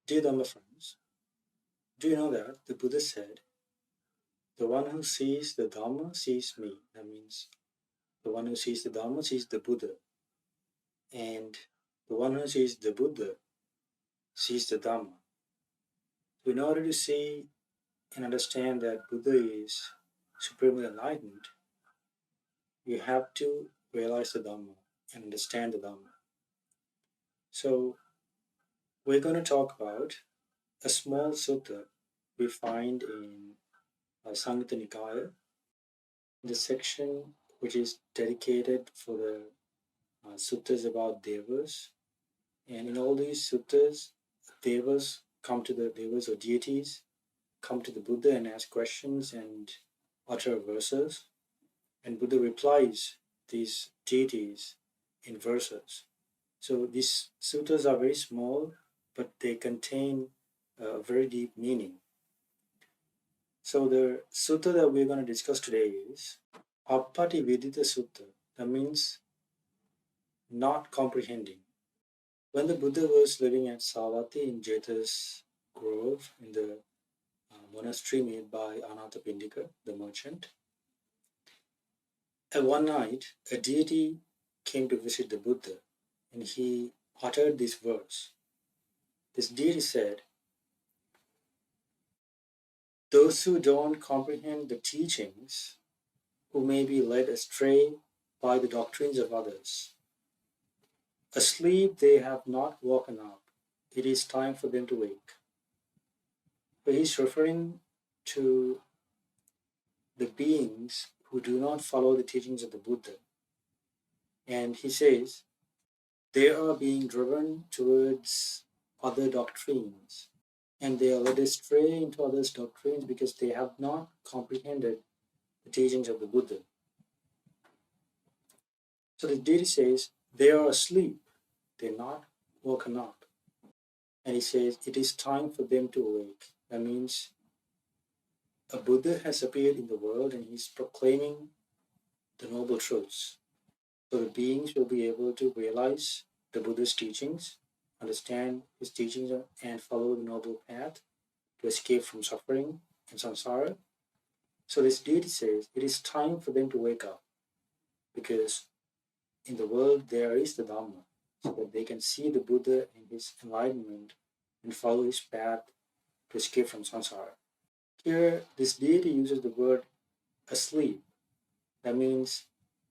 Dear Dhamma friends, do you know that the Buddha said, the one who sees the Dhamma sees me. That means the one who sees the Dhamma sees the Buddha. And the one who sees the Buddha sees the Dhamma. So in order to see and understand that Buddha is supremely enlightened, you have to realize the Dhamma and understand the Dhamma. So we're going to talk about a small sutta we find in Samyutta Nikaya, the section which is dedicated for the suttas about devas. And in all these suttas, devas come to the devas or deities come to the Buddha and ask questions and utter verses. And Buddha replies these deities in verses. So these suttas are very small, but they contain a very deep meaning. So the sutta that we're going to discuss today is Appaṭividita Sutta. That means not comprehending. When the Buddha was living at Savatthi in Jeta's grove in the monastery made by Anathapindika, the merchant, at one night a deity came to visit the Buddha and he uttered this verse. This deity said, "Those who don't comprehend the teachings, who may be led astray by the doctrines of others, asleep they have not woken up, it is time for them to wake." So he's referring to the beings who do not follow the teachings of the Buddha. And he says, they are being driven towards other doctrines, and they are led astray into others' doctrines because they have not comprehended the teachings of the Buddha. So the deity says, they are asleep, they're not woken up. And he says, it is time for them to awake. That means a Buddha has appeared in the world and he's proclaiming the noble truths. So the beings will be able to realize the Buddha's teachings, understand his teachings, and follow the noble path to escape from suffering and samsara. So this deity says it is time for them to wake up, because in the world there is the Dhamma, so that they can see the Buddha and his enlightenment and follow his path to escape from samsara. Here, this deity uses the word asleep. That means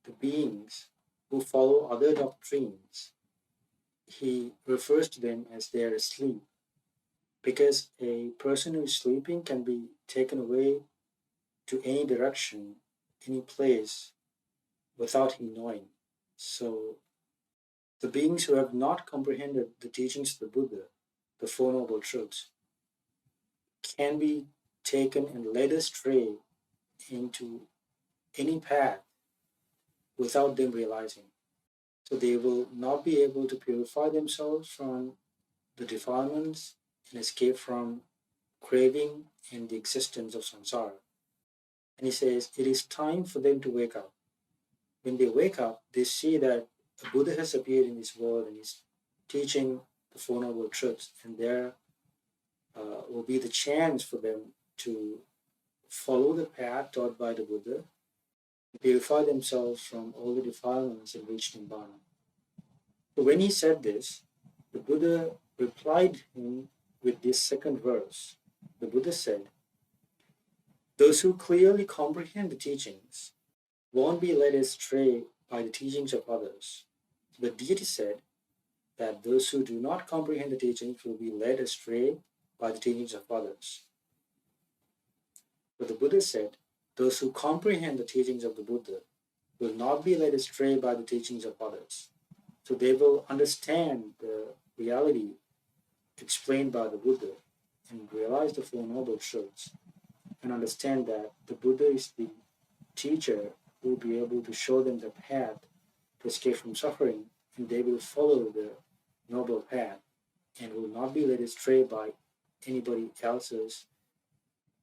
the beings who follow other doctrines, he refers to them as they are asleep, because a person who is sleeping can be taken away to any direction, any place, without him knowing. So the beings who have not comprehended the teachings of the Buddha, the Four Noble Truths, can be taken and led astray into any path without them realizing. So they will not be able to purify themselves from the defilements and escape from craving and the existence of samsara. And he says, it is time for them to wake up. When they wake up, they see that a Buddha has appeared in this world and is teaching the Four Noble Truths, and there will be the chance for them to follow the path taught by the Buddha, purify themselves from all the defilements and reach Nibbana. So when he said this, the Buddha replied him with this second verse. The Buddha said, those who clearly comprehend the teachings won't be led astray by the teachings of others. The deity said that those who do not comprehend the teachings will be led astray by the teachings of others. But the Buddha said, those who comprehend the teachings of the Buddha will not be led astray by the teachings of others. So they will understand the reality explained by the Buddha and realize the Four Noble Truths and understand that the Buddha is the teacher who will be able to show them the path to escape from suffering, and they will follow the noble path and will not be led astray by anybody else's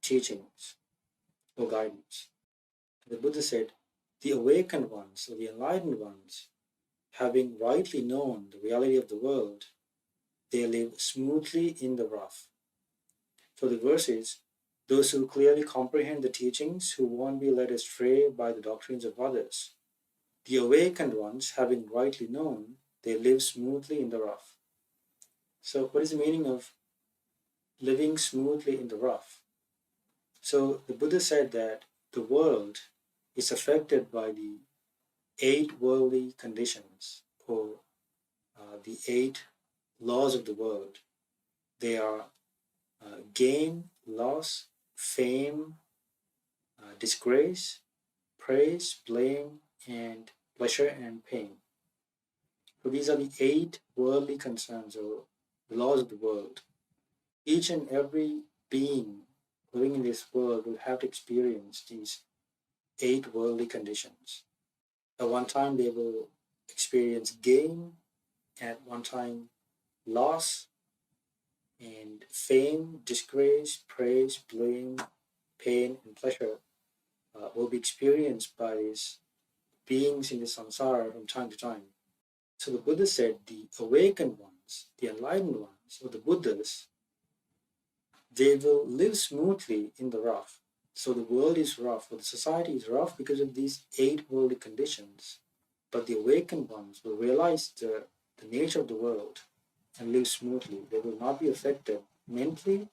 teachings or guidance. The Buddha said, the awakened ones or the enlightened ones, having rightly known the reality of the world, they live smoothly in the rough. So the verse is, those who clearly comprehend the teachings, who won't be led astray by the doctrines of others. The awakened ones, having rightly known, they live smoothly in the rough. So what is the meaning of living smoothly in the rough? So the Buddha said that the world is affected by the eight worldly conditions, or the eight laws of the world. They are gain, loss, fame, disgrace, praise, blame, and pleasure and pain. So these are the eight worldly concerns or the laws of the world. Each and every being living in this world will have to experience these eight worldly conditions. At one time, they will experience gain, at one time, loss, and fame, disgrace, praise, blame, pain, and pleasure will be experienced by these beings in the samsara from time to time. So the Buddha said the awakened ones, the enlightened ones, or the Buddhas, they will live smoothly in the rough. So the world is rough, or the society is rough because of these eight worldly conditions. But the awakened ones will realize the nature of the world and live smoothly. They will not be affected mentally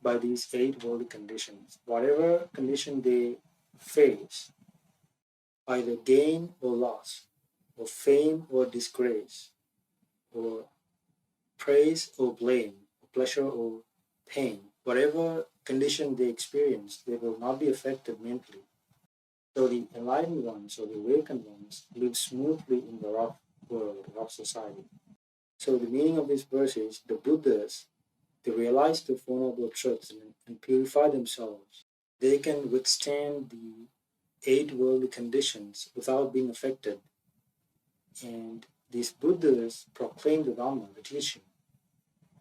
by these eight worldly conditions. Whatever condition they face, either gain or loss, or fame or disgrace, or praise or blame, or pleasure or pain, whatever condition they experience, they will not be affected mentally. So the enlightened ones or the awakened ones live smoothly in the rough world, rough society. So the meaning of this verse is the Buddhas, they realize the Four Noble Truths and purify themselves. They can withstand the eight worldly conditions without being affected. And these Buddhas proclaim the Dhamma, the teaching.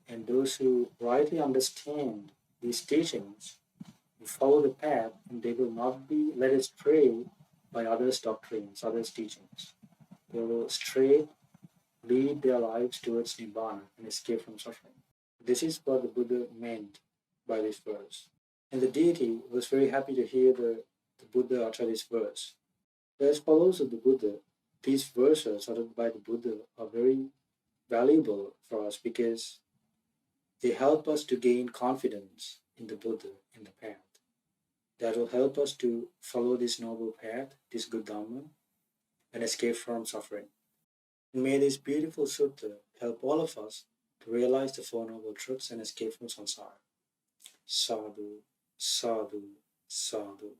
And those who rightly understand these teachings will follow the path, and they will not be led astray by others' doctrines, others' teachings. They will straight lead their lives towards Nibbana and escape from suffering. This is what the Buddha meant by this verse. And the deity was very happy to hear the Buddha utter this verse. As followers of the Buddha, these verses uttered by the Buddha are very valuable for us because they help us to gain confidence in the Buddha, in the path. That will help us to follow this noble path, this good Dhamma, and escape from suffering. And may this beautiful sutta help all of us to realize the Four Noble Truths and escape from samsara. Sadhu, sadhu, sadhu.